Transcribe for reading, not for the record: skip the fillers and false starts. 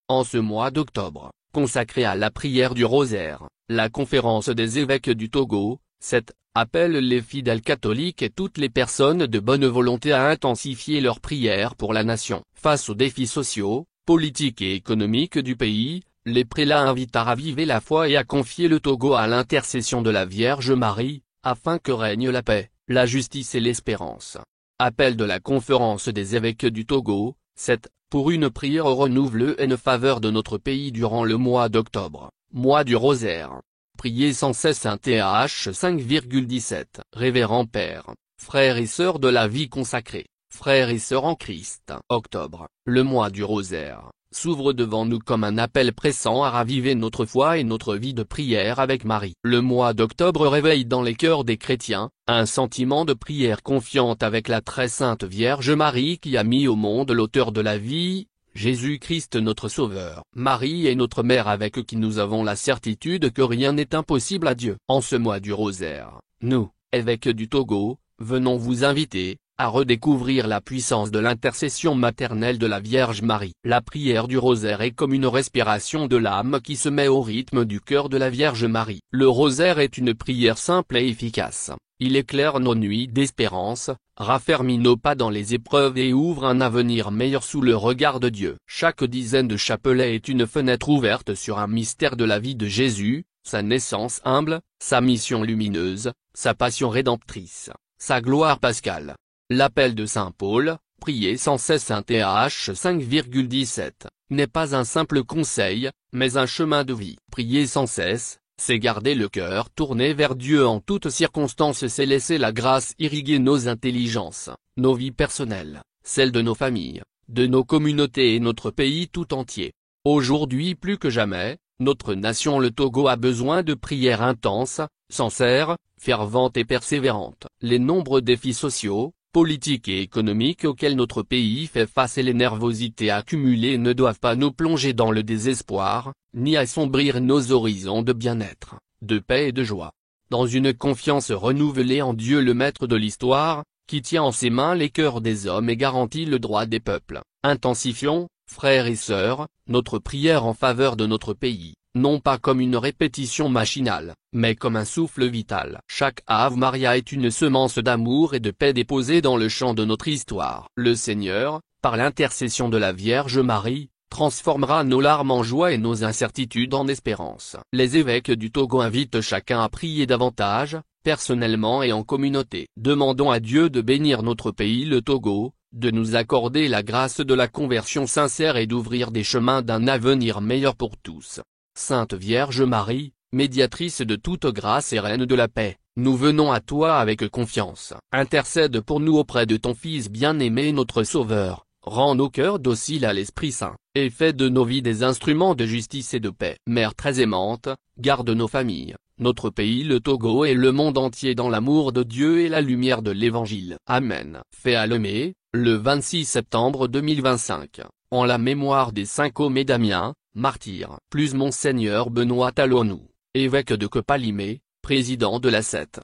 En ce mois d'octobre, consacré à la prière du rosaire, la conférence des évêques du Togo, 7, appelle les fidèles catholiques et toutes les personnes de bonne volonté à intensifier leurs prières pour la nation. Face aux défis sociaux, politiques et économiques du pays, les prélats invitent à raviver la foi et à confier le Togo à l'intercession de la Vierge Marie, afin que règne la paix, la justice et l'espérance. Appel de la conférence des évêques du Togo, 7, pour une prière renouvelée en faveur de notre pays durant le mois d'octobre, mois du rosaire. Priez sans cesse un TH 5,17. Révérend Père, frères et sœurs de la vie consacrée, frères et sœurs en Christ. Octobre, le mois du rosaire, s'ouvre devant nous comme un appel pressant à raviver notre foi et notre vie de prière avec Marie. Le mois d'octobre réveille dans les cœurs des chrétiens, un sentiment de prière confiante avec la très sainte Vierge Marie qui a mis au monde l'auteur de la vie, Jésus-Christ notre Sauveur. Marie est notre Mère avec qui nous avons la certitude que rien n'est impossible à Dieu. En ce mois du rosaire, nous, évêques du Togo, venons vous inviter à redécouvrir la puissance de l'intercession maternelle de la Vierge Marie. La prière du rosaire est comme une respiration de l'âme qui se met au rythme du cœur de la Vierge Marie. Le rosaire est une prière simple et efficace. Il éclaire nos nuits d'espérance, raffermit nos pas dans les épreuves et ouvre un avenir meilleur sous le regard de Dieu. Chaque dizaine de chapelets est une fenêtre ouverte sur un mystère de la vie de Jésus, sa naissance humble, sa mission lumineuse, sa passion rédemptrice, sa gloire pascale. L'appel de saint Paul, prier sans cesse un TH 5,17, n'est pas un simple conseil, mais un chemin de vie. Prier sans cesse, c'est garder le cœur tourné vers Dieu en toutes circonstances, c'est laisser la grâce irriguer nos intelligences, nos vies personnelles, celles de nos familles, de nos communautés et notre pays tout entier. Aujourd'hui plus que jamais, notre nation le Togo a besoin de prières intenses, sincères, ferventes et persévérantes. Les nombreux défis sociaux, politiques et économiques auxquels notre pays fait face et les nervosités accumulées ne doivent pas nous plonger dans le désespoir, ni assombrir nos horizons de bien-être, de paix et de joie. Dans une confiance renouvelée en Dieu le maître de l'histoire, qui tient en ses mains les cœurs des hommes et garantit le droit des peuples, intensifions, frères et sœurs, notre prière en faveur de notre pays, non pas comme une répétition machinale, mais comme un souffle vital. Chaque Ave Maria est une semence d'amour et de paix déposée dans le champ de notre histoire. Le Seigneur, par l'intercession de la Vierge Marie, transformera nos larmes en joie et nos incertitudes en espérance. Les évêques du Togo invitent chacun à prier davantage, personnellement et en communauté. Demandons à Dieu de bénir notre pays le Togo, de nous accorder la grâce de la conversion sincère et d'ouvrir des chemins d'un avenir meilleur pour tous. Sainte Vierge Marie, médiatrice de toute grâce et reine de la paix, nous venons à toi avec confiance. Intercède pour nous auprès de ton Fils bien-aimé notre Sauveur, rends nos cœurs dociles à l'Esprit Saint, et fais de nos vies des instruments de justice et de paix. Mère très aimante, garde nos familles, notre pays le Togo et le monde entier dans l'amour de Dieu et la lumière de l'Évangile. Amen. Fait à Lomé, le 26 septembre 2025, en la mémoire des saints Côme et Damien, martyrs. Plus Monseigneur Benoît Tallonou, évêque de Copalimé, président de la 7.